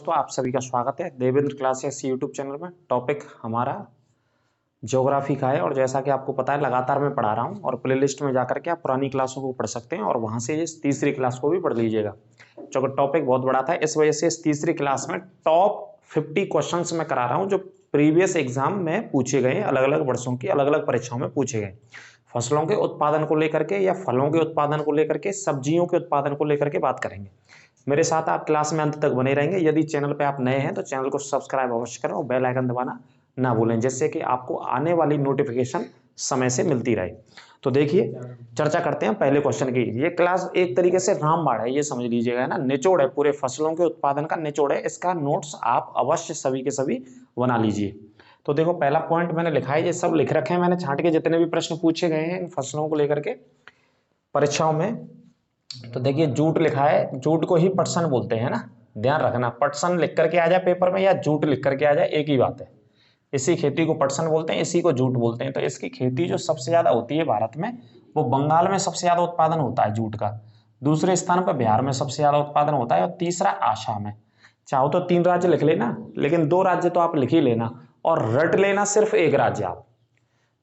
दोस्तों, आप सभी का स्वागत है देवेंद्र क्लासेस यूट्यूब चैनल में। टॉपिक हमारा ज्योग्राफी का है और जैसा कि आपको पता है लगातार मैं पढ़ा रहा हूं और प्लेलिस्ट में जाकर के आप पुरानी क्लासों को पढ़ सकते हैं और वहां से इस तीसरी क्लास को भी पढ़ लीजिएगा, क्योंकि टॉपिक बहुत बड़ा था। इस वजह से इस तीसरी क्लास में टॉप 50 क्वेश्चन मैं करा रहा हूँ जो प्रीवियस एग्जाम में पूछे गए, अलग अलग वर्षों की अलग अलग परीक्षाओं में पूछे गए। फसलों के उत्पादन को लेकर के या फलों के उत्पादन को लेकर के, सब्जियों के उत्पादन को लेकर के बात करेंगे। मेरे साथ आप क्लास में अंत तक बने रहेंगे। यदि चैनल पे आप नए हैं तो चैनल को सब्सक्राइब अवश्य करें और बेल आइकन दबाना ना भूलें, जिससे कि आपको आने वाली नोटिफिकेशन समय से मिलती रहे। तो देखिए, चर्चा करते हैं पहले क्वेश्चन की। ये क्लास एक तरीके से रामबाण है, ये समझ लीजिएगा, है ना, निचोड़ है, पूरे फसलों के उत्पादन का निचोड़ है। इसका नोट्स आप अवश्य सभी के सभी बना लीजिए। तो देखो, पहला पॉइंट मैंने लिखा है, ये सब लिख रखे हैं मैंने छांट के, जितने भी प्रश्न पूछे गए हैं इन फसलों को लेकर के परीक्षाओं में। तो देखिए, जूट लिखा है, जूट को ही पटसन बोलते हैं ना, ध्यान रखना। पटसन लिख करके आ जाए पेपर में या जूट लिख करके आ जाए, एक ही बात है। इसी खेती को पटसन बोलते हैं, इसी को जूट बोलते हैं। तो इसकी खेती जो सबसे ज्यादा होती है भारत में, वो बंगाल में सबसे ज्यादा उत्पादन होता है जूट का। दूसरे स्थान पर बिहार में सबसे ज्यादा उत्पादन होता है और तीसरा आसाम है। चाहो तो 3 राज्य लिख लेना, लेकिन 2 राज्य तो आप लिख ही लेना और रट लेना सिर्फ एक राज्य आप।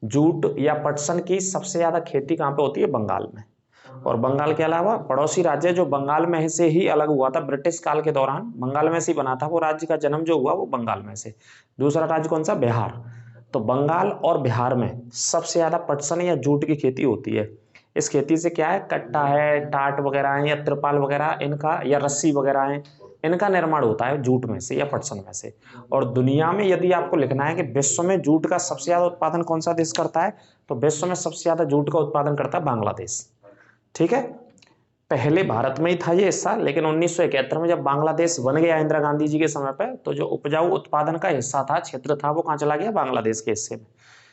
जूट या पटसन की सबसे ज्यादा खेती कहां पे होती है? बंगाल में। और बंगाल के अलावा पड़ोसी राज्य जो बंगाल में से ही अलग हुआ था ब्रिटिश काल के दौरान, बंगाल में से ही बना था वो राज्य का जन्म जो हुआ वो बंगाल में से। दूसरा राज्य कौन सा? बिहार। तो बंगाल और बिहार में सबसे ज्यादा पटसन या जूट की खेती होती है। इस खेती से क्या है, कट्टा है, टाट वगैरह है या त्रिपाल वगैरह इनका, या रस्सी वगैरह है, इनका निर्माण होता है जूट में से या पटसन में से। और दुनिया में यदि आपको लिखना है कि विश्व में जूट का सबसे ज्यादा उत्पादन कौन सा देश करता है, तो विश्व में सबसे ज्यादा जूट का उत्पादन करता है बांग्लादेश। ठीक है, पहले भारत में ही था ये हिस्सा, लेकिन 1971 में जब बांग्लादेश बन गया इंदिरा गांधी जी के समय पे, तो जो उपजाऊ उत्पादन का हिस्सा था, क्षेत्र था, वो कहाँ चला गया? बांग्लादेश के हिस्से में।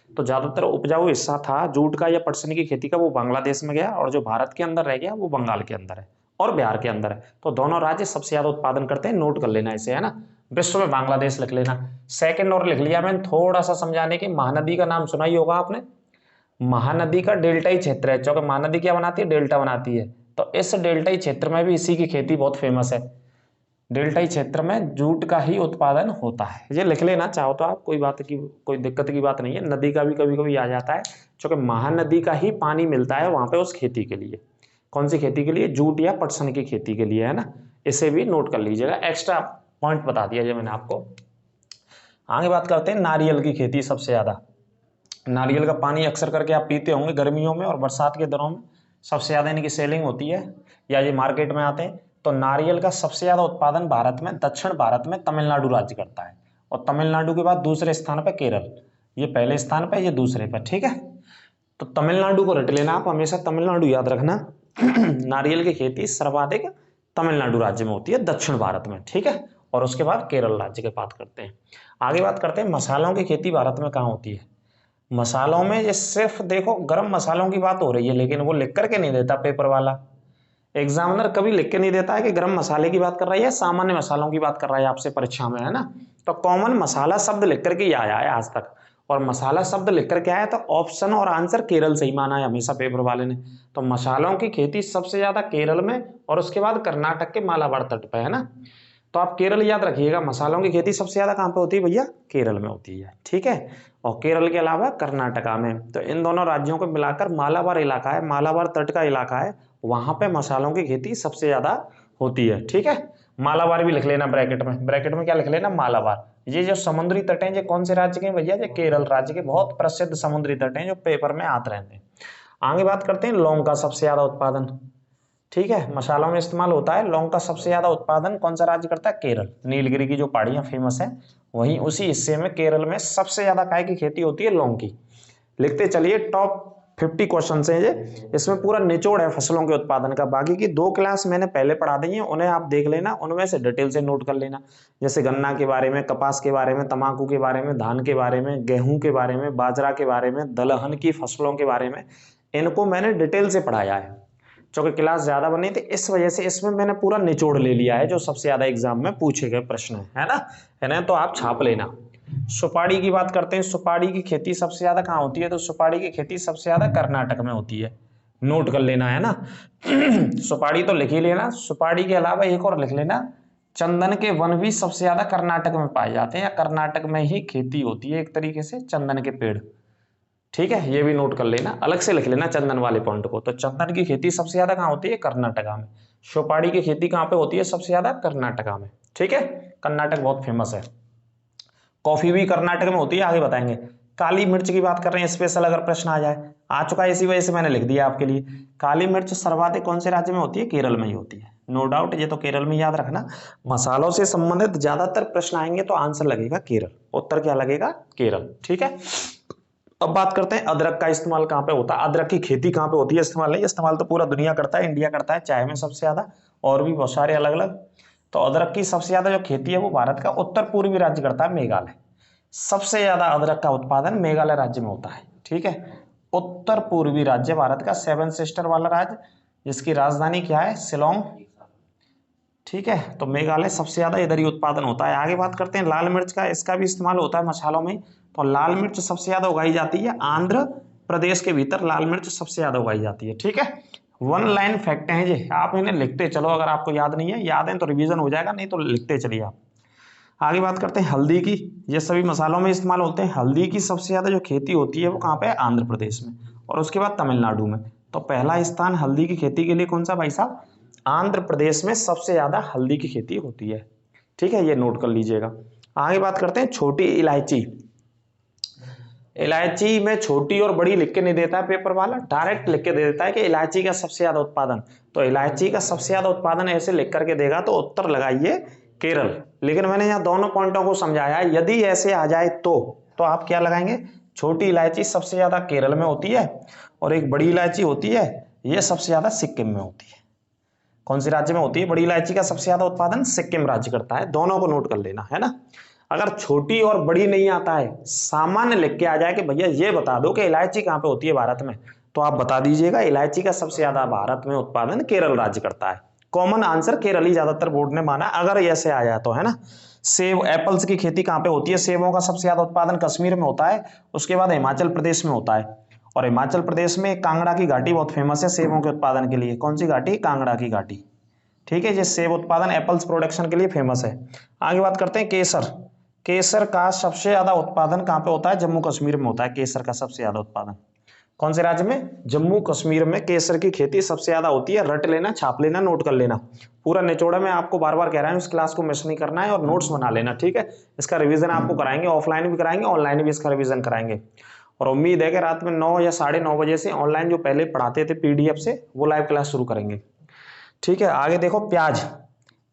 तो ज्यादातर उपजाऊ हिस्सा था जूट का या पटसन की खेती का, वो बांग्लादेश में गया, और जो भारत के अंदर रह गया वो बंगाल के अंदर है और बिहार के अंदर है। तो दोनों राज्य सबसे ज्यादा उत्पादन करते हैं, नोट कर लेना इसे, है ना। विश्व में बांग्लादेश लिख लेना। सेकंड और लिख लिया मैंने थोड़ा सा समझाने की, महानदी का नाम सुना ही होगा आपने। महानदी का डेल्टाई क्षेत्र है, क्योंकि महानदी क्या बनाती है? डेल्टा बनाती है। तो इस डेल्टाई क्षेत्र में भी इसी की खेती बहुत फेमस है। डेल्टाई क्षेत्र में जूट का ही उत्पादन होता है, ये लिख लेना चाहो तो आप, कोई बात की, कोई दिक्कत की बात नहीं है। नदी का भी कभी कभी आ जाता है, क्योंकि महानदी का ही पानी मिलता है वहां पे उस खेती के लिए। कौन सी खेती के लिए? जूट या पटसन की खेती के लिए, है ना। इसे भी नोट कर लीजिएगा, एक्स्ट्रा पॉइंट बता दिया जो मैंने आपको। आगे बात करते हैं नारियल की खेती। सबसे ज्यादा नारियल का पानी अक्सर करके आप पीते होंगे गर्मियों में और बरसात के दिनों में, सबसे ज्यादा इनकी सेलिंग होती है या ये मार्केट में आते हैं। तो नारियल का सबसे ज्यादा उत्पादन भारत में, दक्षिण भारत में तमिलनाडु राज्य करता है, और तमिलनाडु के बाद दूसरे स्थान पर केरल। ये पहले स्थान पर, ये दूसरे पर। ठीक है, तो तमिलनाडु को रट लेना आप, हमेशा तमिलनाडु याद रखना। नारियल की खेती सर्वाधिक तमिलनाडु राज्य में होती है, दक्षिण भारत में। ठीक है, और उसके बाद केरल राज्य की बात करते हैं। आगे बात करते हैं मसालों की खेती भारत में कहाँ होती है। मसालों में ये सिर्फ देखो गरम मसालों की बात हो रही है, लेकिन वो लिख करके नहीं देता पेपर वाला। एग्जामिनर कभी लिख के नहीं देता है कि गरम मसाले की बात कर रहा है या सामान्य मसालों की बात कर रहा है आपसे परीक्षा में, है ना। तो कॉमन मसाला शब्द लिख करके ही आया है आज तक, और मसाला शब्द लिख करके आया तो ऑप्शन और आंसर केरल से ही माना है हमेशा पेपर वाले ने। तो मसालों की खेती सबसे ज्यादा केरल में और उसके बाद कर्नाटक के मालाबार तट पर, है ना। तो आप केरल याद रखिएगा, मसालों की खेती सबसे ज्यादा कहां पे होती है भैया? केरल में होती है। ठीक है, और केरल के अलावा कर्नाटका में। तो इन दोनों राज्यों को मिलाकर मालाबार इलाका है, मालाबार तट का इलाका है, वहां पे मसालों की खेती सबसे ज्यादा होती है। ठीक है, मालाबार भी लिख लेना ब्रैकेट में, ब्रैकेट में क्या लिख लेना? मालाबार। ये जो समुद्री तट हैं, ये कौन से राज्य के हैं भैया? ये केरल राज्य के बहुत प्रसिद्ध समुद्री तट हैं जो पेपर में आते रहते हैं। आगे बात करते हैं लौंग का सबसे ज्यादा उत्पादन। ठीक है, मसालों में इस्तेमाल होता है। लौंग का सबसे ज्यादा उत्पादन कौन सा राज्य करता है? केरल। नीलगिरी की जो पहाड़ियां फेमस है, वहीं उसी हिस्से में केरल में सबसे ज्यादा काय की खेती होती है? लौंग की। लिखते चलिए, टॉप 50 क्वेश्चन है ये, इसमें पूरा निचोड़ है फसलों के उत्पादन का। बाकी की 2 क्लास मैंने पहले पढ़ा दी है, उन्हें आप देख लेना, उनमें से डिटेल से नोट कर लेना। जैसे गन्ना के बारे में, कपास के बारे में, तंबाकू के बारे में, धान के बारे में, गेहूं के बारे में, बाजरा के बारे में, दलहन की फसलों के बारे में, इनको मैंने डिटेल से पढ़ाया है। क्योंकि क्लास ज्यादा बनी थी, इस वजह से इसमें मैंने पूरा निचोड़ ले लिया है जो सबसे ज्यादा एग्जाम में पूछे गए प्रश्न है ना, है ना। तो आप छाप लेना। सुपारी की बात करते हैं। सुपारी की खेती सबसे ज्यादा कहाँ होती है? तो सुपारी की खेती सबसे ज्यादा कर्नाटक में होती है, नोट कर लेना, है ना। सुपारी तो लिख ही लेना। सुपारी के अलावा एक और लिख लेना, चंदन के वन भी सबसे ज्यादा कर्नाटक में पाए जाते हैं, या कर्नाटक में ही खेती होती है एक तरीके से चंदन के पेड़। ठीक है, ये भी नोट कर लेना, अलग से लिख लेना चंदन वाले पॉइंट को। तो चंदन की खेती सबसे ज्यादा कहाँ होती है? कर्नाटका में। सुपारी की खेती कहाँ पे होती है सबसे ज्यादा? कर्नाटका में। ठीक है, कर्नाटक बहुत फेमस है। कॉफी भी कर्नाटक में होती है, आगे बताएंगे। काली मिर्च की बात कर रहे हैं, स्पेशल अगर प्रश्न आ जाए, आ चुका है, इसी वजह से मैंने लिख दिया आपके लिए। काली मिर्च सर्वाधिक कौन से राज्य में होती है? केरल में ही होती है, नो डाउट, ये तो केरल में याद रखना। मसालों से संबंधित ज्यादातर प्रश्न आएंगे तो आंसर लगेगा केरल, उत्तर क्या लगेगा? केरल। ठीक है, अब बात करते हैं अदरक का इस्तेमाल कहाँ पे होता है, अदरक की खेती कहाँ पे होती है? इस्तेमाल नहीं, इस्तेमाल तो पूरा दुनिया करता है, इंडिया करता है चाय में सबसे ज्यादा, और भी बहुत सारे अलग अलग। तो अदरक की सबसे ज्यादा जो खेती है वो भारत का उत्तर पूर्वी राज्य करता है, मेघालय। सबसे ज्यादा अदरक का उत्पादन मेघालय राज्य में होता है। ठीक है, उत्तर पूर्वी राज्य भारत का, 7 सिस्टर वाला राज्य, जिसकी राजधानी क्या है? शिलोंग। ठीक है, तो मेघालय सबसे ज्यादा इधर ही उत्पादन होता है। आगे बात करते हैं लाल मिर्च का, इसका भी इस्तेमाल होता है मसालों में। तो लाल मिर्च सबसे ज्यादा उगाई जाती है आंध्र प्रदेश के भीतर, लाल मिर्च सबसे ज्यादा उगाई जाती है। ठीक है, वन लाइन फैक्ट हैं जी, आप इन्हें लिखते चलो, अगर आपको याद नहीं है, याद है तो रिवीजन हो जाएगा, नहीं तो लिखते चलिए आप। आगे बात करते हैं हल्दी की, ये सभी मसालों में इस्तेमाल होते हैं। हल्दी की सबसे ज्यादा जो खेती होती है वो कहाँ पे है? आंध्र प्रदेश में, और उसके बाद तमिलनाडु में। तो पहला स्थान हल्दी की खेती के लिए कौन सा भाई साहब? आंध्र प्रदेश में सबसे ज्यादा हल्दी की खेती होती है। ठीक है, ये नोट कर लीजिएगा। आगे बात करते हैं छोटी इलायची। इलायची में छोटी और बड़ी लिख के नहीं देता है पेपर वाला, डायरेक्ट लिख के दे देता है कि इलायची का सबसे ज्यादा उत्पादन। तो इलायची का सबसे ज्यादा उत्पादन ऐसे लिख करके देगा तो उत्तर लगाइए केरल। लेकिन मैंने यहाँ दोनों पॉइंटों को समझाया, यदि ऐसे आ जाए तो आप क्या लगाएंगे? छोटी इलायची सबसे ज्यादा केरल में होती है, और एक बड़ी इलायची होती है, यह सबसे ज्यादा सिक्किम में होती है। कौन से राज्य में होती है? बड़ी इलायची का सबसे ज्यादा उत्पादन सिक्किम राज्य करता है, दोनों को नोट कर लेना है ना। अगर छोटी और बड़ी नहीं आता है, सामान्य लिख के आ जाए कि भैया ये बता दो कि इलायची कहाँ पे होती है भारत में, तो आप बता दीजिएगा इलायची का सबसे ज्यादा भारत में उत्पादन केरल राज्य करता है। कॉमन आंसर केरल ही ज्यादातर बोर्ड ने माना, अगर ऐसे आ जाए तो, है ना। सेब, एप्पल्स की खेती कहाँ पे होती है? सेबों का सबसे ज्यादा उत्पादन कश्मीर में होता है, उसके बाद हिमाचल प्रदेश में होता है। और हिमाचल प्रदेश में कांगड़ा की घाटी बहुत फेमस है सेबों के उत्पादन के लिए। कौन सी घाटी? कांगड़ा की घाटी। ठीक है, ये सेब उत्पादन एप्पल्स प्रोडक्शन के लिए फेमस है। आगे बात करते हैं केसर। केसर का सबसे ज्यादा उत्पादन कहाँ पे होता है? जम्मू कश्मीर में होता है केसर का सबसे ज्यादा उत्पादन। कौन से राज्य में? जम्मू कश्मीर में केसर की खेती सबसे ज्यादा होती है। रट लेना, छाप लेना, नोट कर लेना, पूरा निचोड़ा में आपको बार बार कह रहा हूं, इस क्लास को मिस नहीं करना है और नोट्स बना लेना। ठीक है, इसका रिवीजन आपको कराएंगे, ऑफलाइन भी कराएंगे, ऑनलाइन भी इसका रिवीजन कराएंगे। और उम्मीद है कि रात में 9 या 9:30 बजे से ऑनलाइन जो पहले पढ़ाते थे पीडीएफ से, वो लाइव क्लास शुरू करेंगे। ठीक है, आगे देखो प्याज।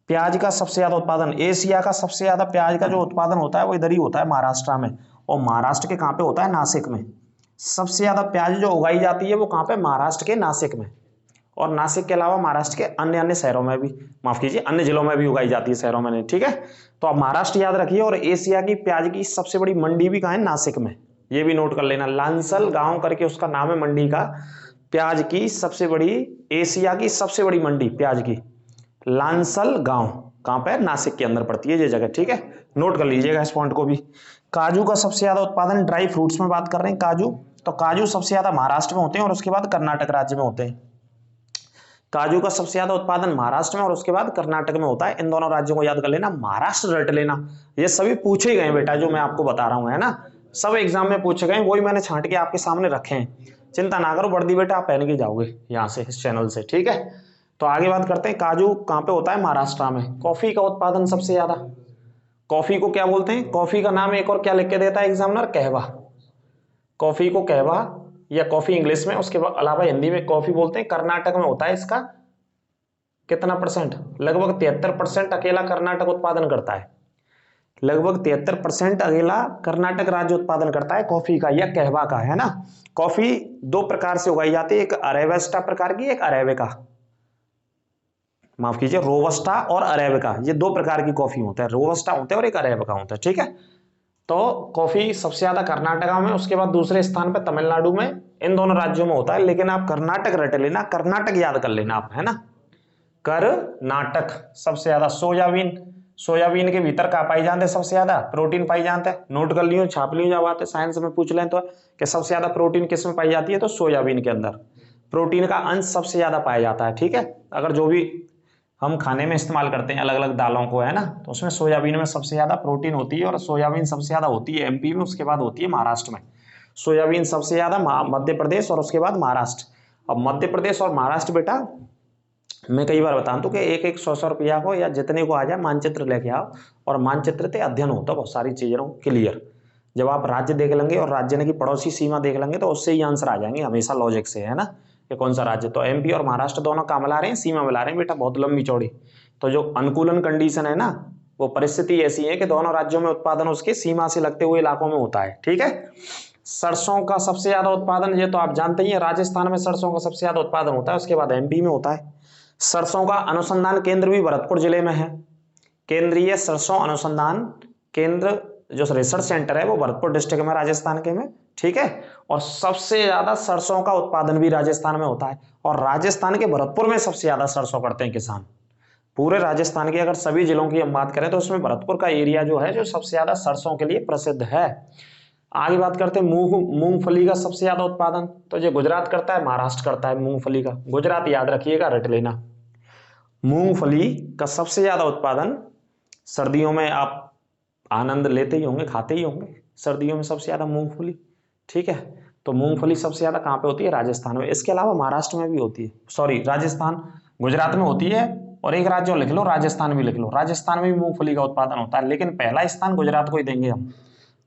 प्याज का सबसे ज्यादा उत्पादन, एशिया का सबसे ज्यादा प्याज का जो उत्पादन होता है वो इधर ही होता है, महाराष्ट्र में। और महाराष्ट्र के कहाँ पे होता है? नासिक में। सबसे ज्यादा प्याज जो उगाई जाती है वो कहाँ पे? महाराष्ट्र के नासिक में। और नासिक के अलावा महाराष्ट्र के अन्य अन्य शहरों में भी, माफ कीजिए, अन्य जिलों में भी उगाई जाती है, शहरों में नहीं। ठीक है, तो आप महाराष्ट्र याद रखिए। और एशिया की प्याज की सबसे बड़ी मंडी भी कहाँ है? नासिक में। ये भी नोट कर लेना, लांसल गांव करके उसका नाम है मंडी का। प्याज की सबसे बड़ी, एशिया की सबसे बड़ी मंडी प्याज की लांसल गांव, कहां पे? नासिक के अंदर पड़ती है ये जगह। ठीक है, नोट कर लीजिएगा इस पॉइंट को भी। काजू का सबसे ज्यादा उत्पादन, ड्राई फ्रूट्स में बात कर रहे हैं काजू, तो काजू सबसे ज्यादा महाराष्ट्र में होते हैं और उसके बाद कर्नाटक राज्य में होते हैं। काजू का सबसे ज्यादा उत्पादन महाराष्ट्र में और उसके बाद कर्नाटक में होता है। इन दोनों राज्यों को याद कर लेना, महाराष्ट्र रट लेना। ये सभी पूछे गए बेटा, जो मैं आपको बता रहा हूं, है ना, सब एग्जाम में पूछे गए, वही मैंने छांट के आपके सामने रखे हैं। चिंता ना करो वर्दी बेटा, आप पहन के जाओगे यहाँ से, इस चैनल से। ठीक है, तो आगे बात करते हैं, काजू कहाँ पे होता है? महाराष्ट्र में। कॉफी का उत्पादन सबसे ज्यादा, कॉफी को क्या बोलते हैं? कॉफी का नाम एक और क्या लिख के देता है एग्जामिनर? कहवा। कॉफी को कहवा या कॉफी इंग्लिश में, उसके अलावा हिंदी में कॉफी बोलते हैं। कर्नाटक में होता है इसका कितना परसेंट? लगभग 73% अकेला कर्नाटक उत्पादन करता है। लगभग 73% अकेला कर्नाटक राज्य उत्पादन करता है कॉफी का या कहवा का, है ना। कॉफी दो प्रकार से उगाई जाती है, एक अरेबिस्टा प्रकार की, एक अरेबिका, माफ कीजिए, रोबस्टा और अरेबिका, ये दो प्रकार की कॉफी होता है, रोबस्टा होता है और एक अरेबिका होता है। ठीक है, तो कॉफी सबसे ज्यादा कर्नाटका में, उसके बाद दूसरे स्थान पर तमिलनाडु में, इन दोनों राज्यों में होता है। लेकिन आप कर्नाटक रट लेना, कर्नाटक याद कर लेना आप, है ना। कर्नाटक सबसे ज्यादा सोयाबीन, सोयाबीन के भीतर क्या पाई जाते हैं? सबसे ज्यादा प्रोटीन पाई जाते हैं। नोट कर लियो, छाप लियो, जब आते साइंस में पूछ लें तो, कि सबसे ज्यादा प्रोटीन किस में पाई जाती है? तो सोयाबीन के अंदर प्रोटीन का अंश सबसे ज्यादा पाया जाता है। ठीक है, अगर जो भी हम खाने में इस्तेमाल करते हैं अलग अलग दालों को, है ना, तो उसमें सोयाबीन में सबसे ज्यादा प्रोटीन होती है और सोयाबीन सबसे ज्यादा होती है एमपी में, उसके बाद होती है महाराष्ट्र में। सोयाबीन सबसे ज्यादा मध्य प्रदेश और उसके बाद महाराष्ट्र। अब मध्य प्रदेश और महाराष्ट्र बेटा मैं कई बार बता दूं कि एक एक 100 रुपया को या जितने को आ जाए मानचित्र लेके आओ, और मानचित्र से अध्ययन होता है बहुत सारी चीजों क्लियर। जब आप राज्य देख लेंगे और राज्य की पड़ोसी सीमा देख लेंगे तो उससे ही आंसर आ जाएंगे हमेशा लॉजिक से, है ना, कि कौन सा राज्य। तो एमपी और महाराष्ट्र दोनों कहाँ मिला रहे हैं, सीमा मिला रहे हैं बेटा, बहुत लंबी चौड़ी। तो जो अनुकूलन कंडीशन है ना, वो परिस्थिति ऐसी है कि दोनों राज्यों में उत्पादन उसके सीमा से लगते हुए इलाकों में होता है, ठीक है। सरसों का सबसे ज्यादा उत्पादन, ये तो आप जानते ही हैं, राजस्थान में सरसों का सबसे ज्यादा उत्पादन होता है, उसके बाद एमपी में होता है। सरसों का अनुसंधान केंद्र भी भरतपुर जिले में है, केंद्रीय सरसों अनुसंधान केंद्र जो रिसर्च सेंटर है वो भरतपुर डिस्ट्रिक्ट में राजस्थान के में, ठीक है। और सबसे ज्यादा सरसों का उत्पादन भी राजस्थान में होता है, और राजस्थान के भरतपुर में सबसे ज्यादा सरसों करते हैं किसान। पूरे राजस्थान के अगर सभी जिलों की हम बात करें तो उसमें भरतपुर का एरिया जो है जो सबसे ज्यादा सरसों के लिए प्रसिद्ध है। आगे बात करते हैं मूंगफली का सबसे ज्यादा उत्पादन, तो ये गुजरात करता है, महाराष्ट्र करता है मूंगफली का। गुजरात याद रखिएगा, रट लेना। मूंगफली का सबसे ज्यादा उत्पादन, सर्दियों में आप आनंद लेते ही होंगे, खाते ही होंगे, सर्दियों में सबसे ज्यादा मूंगफली, ठीक है। तो मूंगफली सबसे ज्यादा कहाँ पे होती है, राजस्थान में। इसके अलावा महाराष्ट्र में भी होती है, सॉरी राजस्थान गुजरात में होती है, और एक राज्य लिख लो राजस्थान भी लिख लो, राजस्थान में भी मूंगफली का उत्पादन होता है, लेकिन पहला स्थान गुजरात को ही देंगे हम।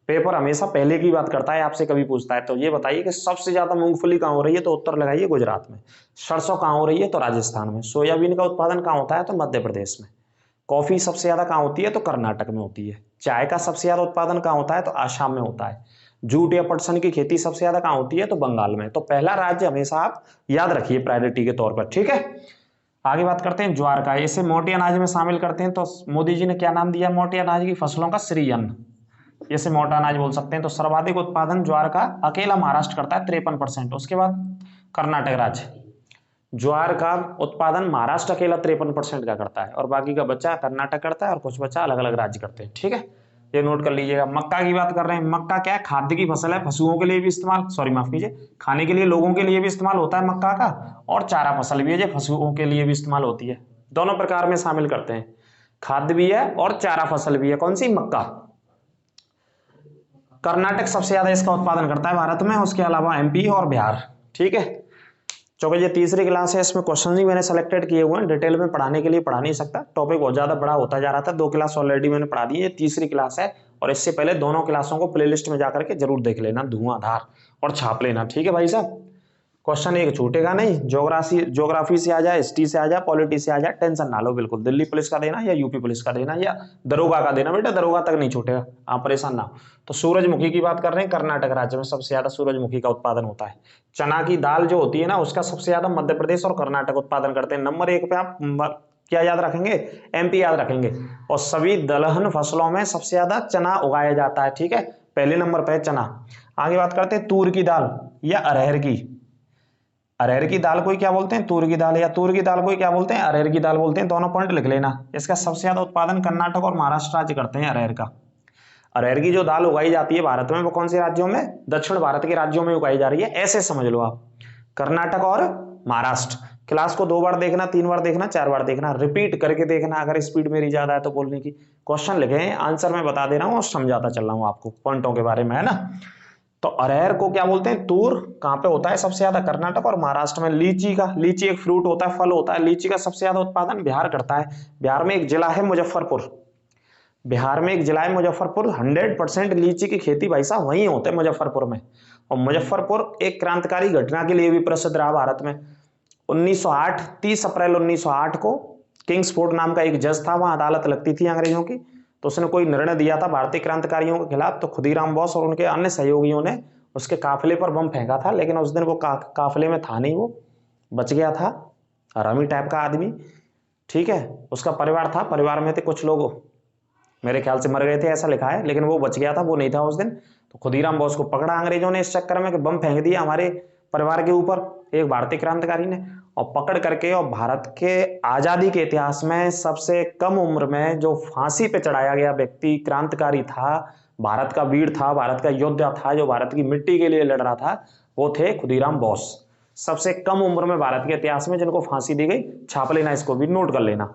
पेपर हमेशा पहले की बात करता है, आपसे कभी पूछता है तो ये बताइए कि सबसे ज्यादा मूंगफली कहाँ हो रही है, तो उत्तर लगाइए गुजरात में। सरसों कहाँ हो रही है, तो राजस्थान में। सोयाबीन का उत्पादन कहाँ होता है, तो मध्य प्रदेश में। कॉफी सबसे ज्यादा कहाँ होती है, तो कर्नाटक में होती है। चाय का सबसे ज्यादा उत्पादन कहाँ होता है, तो आसाम में होता है। जूट या पटसन की खेती सबसे ज्यादा कहाँ होती है, तो बंगाल में। तो पहला राज्य हमेशा आप याद रखिए प्रायोरिटी के तौर पर, ठीक है। आगे बात करते हैं ज्वार का, इसे मोटे अनाज में शामिल करते हैं, तो मोदी जी ने क्या नाम दिया मोटे अनाज की फसलों का, श्री अन्न, इसे मोटा अनाज बोल सकते हैं। तो सर्वाधिक उत्पादन ज्वार का अकेला महाराष्ट्र करता है 53%, उसके बाद कर्नाटक राज्य। ज्वार का उत्पादन महाराष्ट्र अकेला 53% का करता है, और बाकी का बच्चा कर्नाटक करता है, और कुछ बच्चा अलग अलग राज्य करते हैं, ठीक है। ये नोट कर लीजिएगा। मक्का की बात कर रहे हैं, मक्का क्या है, खाद्य की फसल है, पशुओं के लिए भी इस्तेमाल, सॉरी माफ कीजिए, खाने के लिए लोगों के लिए भी इस्तेमाल होता है मक्का का, और चारा फसल भी है जो पशुओं के लिए भी इस्तेमाल होती है। दोनों प्रकार में शामिल करते हैं, खाद्य भी है और चारा फसल भी है। कौन सी, मक्का। कर्नाटक सबसे ज्यादा इसका उत्पादन करता है भारत में, उसके अलावा एमपी और बिहार, ठीक है। चूंकि ये तीसरी क्लास है, इसमें क्वेश्चन ही मैंने सेलेक्टेड किए हुए हैं, डिटेल में पढ़ाने के लिए पढ़ा नहीं सकता, टॉपिक बहुत ज्यादा बड़ा होता जा रहा था। 2 क्लास ऑलरेडी मैंने पढ़ा दी है, ये तीसरी क्लास है, और इससे पहले दोनों क्लासों को प्लेलिस्ट में जाकर के जरूर देख लेना, धुआंधार, और छाप लेना, ठीक है भाई साहब। क्वेश्चन एक छूटेगा नहीं, ज्योग्राफी से आ जाए, हिस्ट्री से आ जाए, पॉलिटी से आ जाए, टेंशन ना लो बिल्कुल। दिल्ली पुलिस का देना या यूपी पुलिस का देना या दरोगा का देना, बेटा दरोगा तक नहीं छूटेगा, आप परेशान ना हो। तो सूरजमुखी की बात कर रहे हैं, कर्नाटक राज्य में सबसे ज्यादा सूरजमुखी का उत्पादन होता है। चना की दाल जो होती है ना, उसका सबसे ज्यादा मध्य प्रदेश और कर्नाटक उत्पादन करते हैं। नंबर 1 पे आप क्या याद रखेंगे, एमपी याद रखेंगे। और सभी दलहन फसलों में सबसे ज्यादा चना उगाया जाता है, ठीक है, पहले नंबर पे चना। आगे बात करते हैं तूर की दाल या अरहर की। अरहर की दाल को क्या बोलते हैं, तूर की दाल, या तूर की दाल को क्या बोलते हैं, अरहर की दाल बोलते हैं। दोनों पॉइंट लिख लेना। इसका सबसे ज्यादा उत्पादन कर्नाटक और महाराष्ट्र राज्य करते हैं अरहर का। अरहर की जो दाल उगाई जाती है भारत में, वो कौन से राज्यों में, दक्षिण भारत के राज्यों में उगाई जा रही है, ऐसे समझ लो आप, कर्नाटक और महाराष्ट्र। क्लास को 2 बार देखना, 3 बार देखना, 4 बार देखना, रिपीट करके देखना, अगर स्पीड मेरी ज्यादा है तो बोलने की। क्वेश्चन लिखे, आंसर मैं बता दे रहा हूँ और समझाता चल रहा हूँ आपको पॉइंटों के बारे में, है ना। तो अरहर को क्या बोलते हैं, तूर। कहाँ पे होता है सबसे ज्यादा, कर्नाटक और महाराष्ट्र में। लीची का, लीची एक फ्रूट होता है, फल होता है, लीची का सबसे ज्यादा उत्पादन बिहार करता है। बिहार में एक जिला है मुजफ्फरपुर, बिहार में एक जिला है मुजफ्फरपुर, 100% लीची की खेती भाई साहब वहीं होते हैं मुजफ्फरपुर में। और मुजफ्फरपुर एक क्रांतिकारी घटना के लिए भी प्रसिद्ध रहा भारत में। 1908 30 अप्रैल 1908 को किंग्सफोर्ड नाम का एक जज था, वहां अदालत लगती थी अंग्रेजों की, तो उसने कोई निर्णय दिया था भारतीय क्रांतिकारियों के खिलाफ। तो खुदीराम बोस और उनके अन्य सहयोगियों ने उसके काफिले पर बम फेंका था, लेकिन उस दिन वो काफिले में था नहीं, वो बच गया था, हरामी टाइप का आदमी, ठीक है। उसका परिवार था, परिवार में थे कुछ लोग, मेरे ख्याल से मर गए थे ऐसा लिखा है, लेकिन वो बच गया था, वो नहीं था उस दिन। तो खुदीराम बोस को पकड़ा अंग्रेजों ने इस चक्कर में कि बम फेंक दिया हमारे परिवार के ऊपर, एक भारतीय क्रांतिकारी ने, और पकड़ करके, और भारत के आजादी के इतिहास में सबसे कम उम्र में जो फांसी पे चढ़ाया गया व्यक्ति क्रांतिकारी था, भारत का वीर था, भारत का योद्धा था, जो भारत की मिट्टी के लिए लड़ रहा था, वो थे खुदीराम बोस। सबसे कम उम्र में भारत के इतिहास में जिनको फांसी दी गई, छाप लेना, इसको भी नोट कर लेना।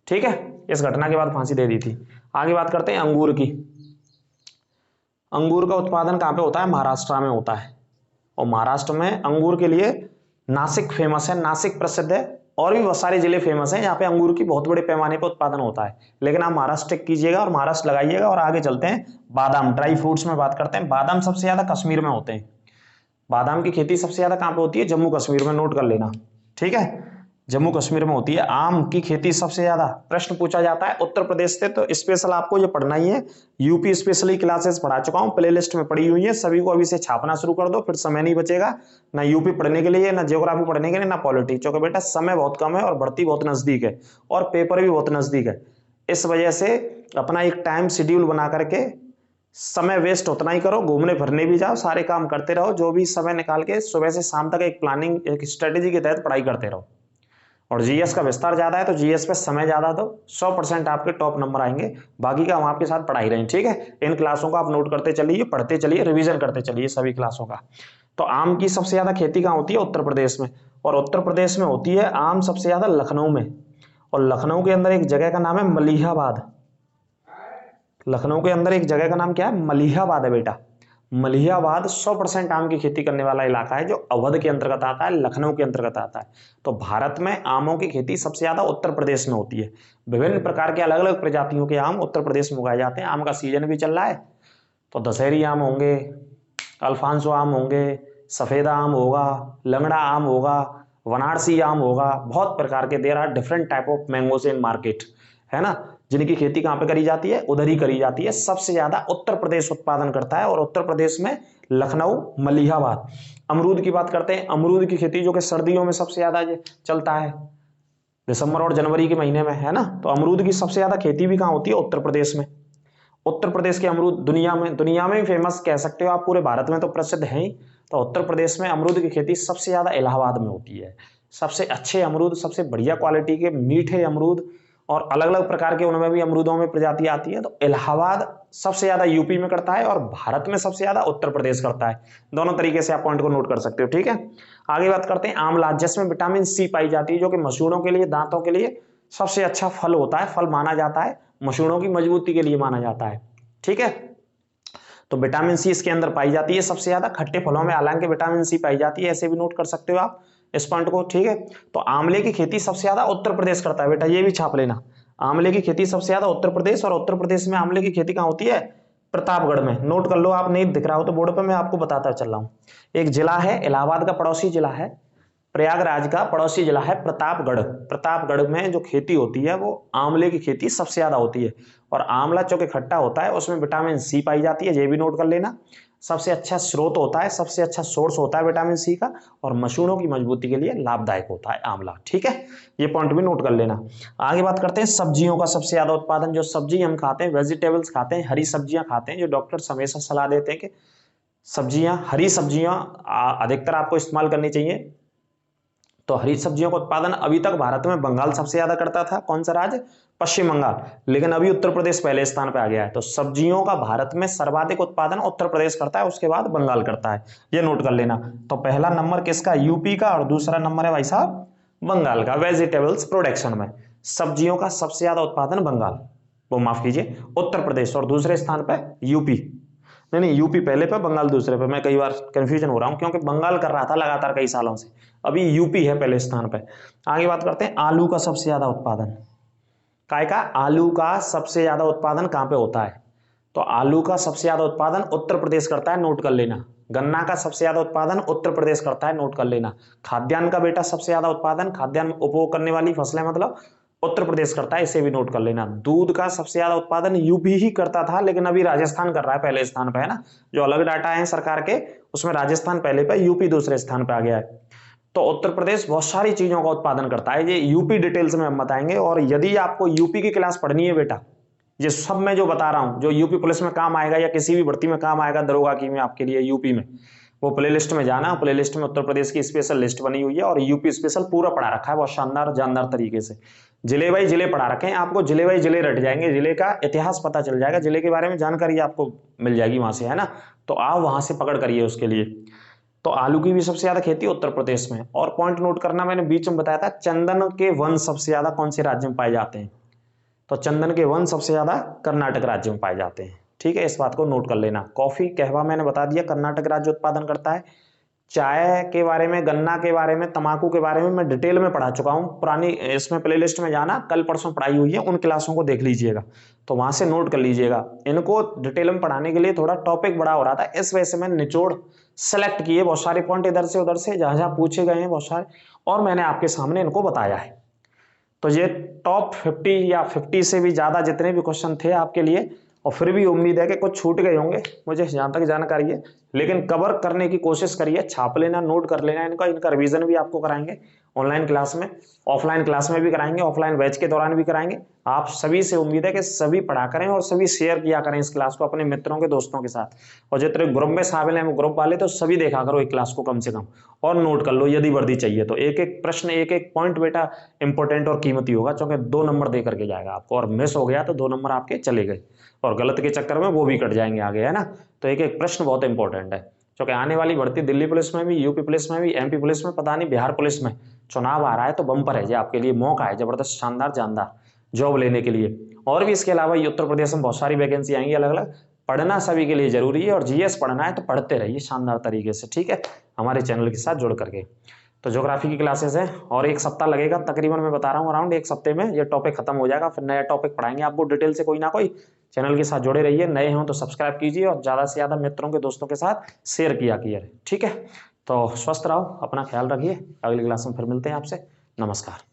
ठीक है, इस घटना के बाद फांसी दे दी थी। आगे बात करते हैं अंगूर की। अंगूर का उत्पादन कहाँ पे होता है? महाराष्ट्र में होता है। और महाराष्ट्र में अंगूर के लिए नासिक फेमस है, नासिक प्रसिद्ध है, और भी बहुत सारे जिले फेमस हैं यहाँ पे अंगूर की बहुत बड़े पैमाने पर उत्पादन होता है। लेकिन आप महाराष्ट्र कीजिएगा और महाराष्ट्र लगाइएगा। और आगे चलते हैं, बादाम, ड्राई फ्रूट्स में बात करते हैं। बादाम सबसे ज्यादा कश्मीर में होते हैं। बादाम की खेती सबसे ज्यादा कहाँ पे होती है? जम्मू कश्मीर में, नोट कर लेना, ठीक है, जम्मू कश्मीर में होती है। आम की खेती सबसे ज्यादा, प्रश्न पूछा जाता है उत्तर प्रदेश से, तो स्पेशल आपको ये पढ़ना ही है। यूपी स्पेशली क्लासेस पढ़ा चुका हूँ, प्लेलिस्ट में पड़ी हुई है, सभी को अभी से छापना शुरू कर दो, फिर समय नहीं बचेगा ना यूपी पढ़ने के लिए, ना ज्योग्राफी पढ़ने के लिए, ना पॉलिटी, क्योंकि बेटा समय बहुत कम है और भर्ती बहुत नजदीक है और पेपर भी बहुत नजदीक है। इस वजह से अपना एक टाइम शेड्यूल बना करके समय वेस्ट उतना ही करो, घूमने फिरने भी जाओ, सारे काम करते रहो, जो भी समय निकाल के सुबह से शाम तक एक प्लानिंग, एक स्ट्रेटेजी के तहत पढ़ाई करते रहो। और जीएस का विस्तार ज्यादा है तो जीएस पे समय ज्यादा दो, 100% आपके टॉप नंबर आएंगे। बाकी का हम आपके साथ पढ़ाई रहे, ठीक है। इन क्लासों का आप नोट करते चलिए, पढ़ते चलिए, रिवीजन करते चलिए सभी क्लासों का। तो आम की सबसे ज्यादा खेती कहाँ होती है? उत्तर प्रदेश में। और उत्तर प्रदेश में होती है आम सबसे ज्यादा लखनऊ में। और लखनऊ के अंदर एक जगह का नाम है मलिहाबाद। लखनऊ के अंदर एक जगह का नाम क्या है? मलिहाबाद है बेटा। मलिहाबाद 100% आम की खेती करने वाला इलाका है, जो अवध के अंतर्गत आता है, लखनऊ के अंतर्गत आता है। तो भारत में आमों की खेती सबसे ज्यादा उत्तर प्रदेश में होती है। विभिन्न प्रकार के अलग अलग प्रजातियों के आम उत्तर प्रदेश में उगाए जाते हैं। आम का सीजन भी चल रहा है, तो दशहरी आम होंगे, अल्फांसो आम होंगे, सफेदा आम होगा, लंगड़ा आम होगा, बनारसी आम होगा, बहुत प्रकार के, there are different type of mangoes in market, है ना, जिनकी खेती कहाँ पे करी जाती है? उधर ही करी जाती है। सबसे ज्यादा उत्तर प्रदेश उत्पादन करता है, और उत्तर प्रदेश में लखनऊ, मलिहाबाद। अमरूद की बात करते हैं। अमरूद की खेती जो कि सर्दियों में सबसे ज्यादा चलता है, दिसंबर और जनवरी के महीने में, है ना। तो अमरूद की सबसे ज्यादा खेती भी कहाँ होती है? उत्तर प्रदेश में। उत्तर प्रदेश के अमरूद दुनिया में फेमस कह सकते हो आप, पूरे भारत में तो प्रसिद्ध है ही। तो उत्तर प्रदेश में अमरूद की खेती सबसे ज्यादा इलाहाबाद में होती है। सबसे अच्छे अमरूद, सबसे बढ़िया क्वालिटी के मीठे अमरूद, और अलग अलग प्रकार के उनमें भी अमरूदों में प्रजाति आती है। तो इलाहाबाद सबसे ज्यादा यूपी में करता है, और भारत में सबसे ज्यादा उत्तर प्रदेश करता है। दोनों तरीके से आप पॉइंट को नोट कर सकते हो, ठीक है। आगे बात करते हैं आंवला, जिसमें विटामिन सी पाई जाती है, जो कि मसूड़ों के लिए, दांतों के लिए सबसे अच्छा फल होता है, फल माना जाता है, मसूड़ों की मजबूती के लिए माना जाता है, ठीक है। तो विटामिन सी इसके अंदर पाई जाती है सबसे ज्यादा। खट्टे फलों में हालांकि विटामिन सी पाई जाती है, ऐसे भी नोट कर सकते हो आप इस पॉइंट को, ठीक है। तो आंवले की खेती सबसे ज्यादा उत्तर प्रदेश करता है बेटा, ये भी छाप लेना। आंवले की खेती सबसे ज्यादा उत्तर प्रदेश, और उत्तर प्रदेश में आंवले की खेती कहाँ होती है? प्रतापगढ़ में। नोट कर लो, आप नहीं दिख रहा हो तो बोर्ड पर मैं आपको बताता चल रहा हूँ। एक जिला है, इलाहाबाद का पड़ोसी जिला है, प्रयागराज का पड़ोसी जिला है प्रतापगढ़। प्रतापगढ़ में जो खेती होती है वो आंवले की खेती सबसे ज्यादा होती है। और आंवला जो कि खट्टा होता है, उसमें विटामिन सी पाई जाती है, ये भी नोट कर लेना। सबसे अच्छा स्रोत होता है, सबसे अच्छा सोर्स होता है विटामिन सी का, और मसूड़ों की मजबूती के लिए लाभदायक होता है आंवला, ठीक है। ये पॉइंट भी नोट कर लेना। आगे बात करते हैं सब्जियों का सबसे ज्यादा उत्पादन। जो सब्जी हम खाते हैं, वेजिटेबल्स खाते हैं, हरी सब्जियां खाते हैं, जो डॉक्टर हमेशा सलाह देते हैं कि सब्जियां, हरी सब्जियां अधिकतर आपको इस्तेमाल करनी चाहिए। तो हरी सब्जियों का उत्पादन अभी तक भारत में बंगाल सबसे ज्यादा करता था। कौन सा राज्य? पश्चिम बंगाल। लेकिन अभी उत्तर प्रदेश पहले स्थान पे आ गया है। तो सब्जियों का भारत में सर्वाधिक उत्पादन उत्तर प्रदेश करता है, उसके बाद बंगाल करता है, ये नोट कर लेना। तो पहला नंबर किसका? यूपी का, और दूसरा नंबर है भाई साहब बंगाल का, वेजिटेबल्स प्रोडक्शन में। सब्जियों का सबसे ज्यादा उत्पादन बंगाल, वो माफ कीजिए उत्तर प्रदेश, और दूसरे स्थान पर यूपी। नहीं, यूपी पहले पे, बंगाल दूसरे पे। मैं कई बार कंफ्यूजन हो रहा हूं, क्योंकि बंगाल कर रहा था लगातार कई सालों से, अभी यूपी है पहले स्थान पे। आगे बात करते हैं आलू का सबसे ज्यादा उत्पादन। काय का? आलू का सबसे ज्यादा उत्पादन कहां पे होता है? तो आलू का सबसे ज्यादा उत्पादन उत्तर प्रदेश करता है, नोट कर लेना। गन्ना का सबसे ज्यादा उत्पादन उत्तर प्रदेश करता है, नोट कर लेना। खाद्यान्न का बेटा सबसे ज्यादा उत्पादन, खाद्यान्न उपभोग करने वाली फसलें मतलब, उत्तर प्रदेश करता है, इसे भी नोट कर लेना। दूध का सबसे ज्यादा उत्पादन यूपी ही करता था, लेकिन अभी राजस्थान कर रहा है पहले स्थान पे, है ना। जो अलग डाटा है सरकार के, उसमें राजस्थान पहले पे, यूपी दूसरे स्थान पे आ गया है। तो उत्तर प्रदेश बहुत सारी चीजों का उत्पादन करता है, ये यूपी डिटेल्स में हम बताएंगे। और यदि आपको यूपी की क्लास पढ़नी है बेटा, ये सब मैं जो बता रहा हूं, जो यूपी पुलिस में काम आएगा या किसी भी भर्ती में काम आएगा, दरोगा की में, आपके लिए यूपी में, वो प्ले लिस्ट में जाना। प्ले लिस्ट में उत्तर प्रदेश की स्पेशल लिस्ट बनी हुई है, और यूपी स्पेशल पूरा पढ़ा रखा है बहुत शानदार जानदार तरीके से। जिले बाई जिले पढ़ा रखे हैं आपको, जिले बाई जिले रट जाएंगे, जिले का इतिहास पता चल जाएगा, जिले के बारे में जानकारी आपको मिल जाएगी वहां से, है ना। तो आप वहां से पकड़ करिए उसके लिए। तो आलू की भी सबसे ज्यादा खेती उत्तर प्रदेश में। और पॉइंट नोट करना, मैंने बीच में बताया था, चंदन के वन सबसे ज्यादा कौन से राज्य में पाए जाते हैं? तो चंदन के वन सबसे ज़्यादा कर्नाटक राज्य में पाए जाते हैं। ठीक है, इस बात को नोट कर लेना। कॉफ़ी कहवा मैंने बता दिया कर्नाटक राज्य उत्पादन करता है। चाय के बारे में, गन्ना के बारे में, तंबाकू के बारे में मैं डिटेल में पढ़ा चुका हूँ। पुरानी इसमें प्लेलिस्ट में जाना, कल परसों पढ़ाई हुई है, उन क्लासों को देख लीजिएगा, तो वहाँ से नोट कर लीजिएगा। इनको डिटेल में पढ़ाने के लिए थोड़ा टॉपिक बड़ा हो रहा था, इस वजह से मैंने निचोड़ सेलेक्ट किए बहुत सारे पॉइंट इधर से उधर से, जहाँ जहाँ पूछे गए हैं बहुत सारे, और मैंने आपके सामने इनको बताया है। तो ये टॉप 50 या 50 से भी ज़्यादा जितने भी क्वेश्चन थे आपके लिए, और फिर भी उम्मीद है कि कुछ छूट गए होंगे, मुझे जहाँ तक जानकारी है, लेकिन कवर करने की कोशिश करिए, छाप लेना, नोट कर लेना इनका रिवीजन भी आपको कराएंगे ऑनलाइन क्लास में, ऑफलाइन क्लास में भी कराएंगे, ऑफलाइन बैच के दौरान भी कराएंगे। आप सभी से उम्मीद है कि सभी पढ़ा करें और सभी शेयर किया करें इस क्लास को अपने मित्रों के, दोस्तों के साथ, और जितने ग्रुप में शामिल हैं वो ग्रुप वाले, तो सभी देखा करो एक क्लास को कम से कम, और नोट कर लो यदि वर्दी चाहिए तो। एक एक प्रश्न, एक एक पॉइंट बेटा इंपॉर्टेंट और कीमती होगा, क्योंकि 2 नंबर दे करके जाएगा आपको, और मिस हो गया तो 2 नंबर आपके चले गए, और गलत के चक्कर में वो भी कट जाएंगे आगे, है ना। तो एक एक प्रश्न बहुत इंपॉर्टेंट है, क्योंकि आने वाली भर्ती दिल्ली पुलिस में भी, यूपी पुलिस में भी, एमपी पुलिस में, पता नहीं बिहार पुलिस में चुनाव आ रहा है, तो बम्पर है जी आपके लिए, मौका है जबरदस्त, शानदार, जानदार जॉब लेने के लिए। और भी इसके अलावा उत्तर प्रदेश में बहुत सारी वैकेंसी आएंगी अलग अलग। पढ़ना सभी के लिए जरूरी है, और जीएस पढ़ना है तो पढ़ते रहिए शानदार तरीके से, ठीक है, हमारे चैनल के साथ जुड़ करके। तो ज्योग्राफी की क्लासेस है, और 1 सप्ताह लगेगा तकरीबन, मैं बता रहा हूँ अराउंड 1 सप्ते में ये टॉपिक खत्म हो जाएगा, फिर नया टॉपिक पढ़ाएंगे आपको डिटेल से, कोई ना कोई। चैनल के साथ जुड़े रहिए, नए हों तो सब्सक्राइब कीजिए, और ज़्यादा से ज़्यादा मित्रों के, दोस्तों के साथ शेयर किया कीजिए, ठीक है। तो स्वस्थ रहो, अपना ख्याल रखिए, अगली क्लास में फिर मिलते हैं आपसे, नमस्कार।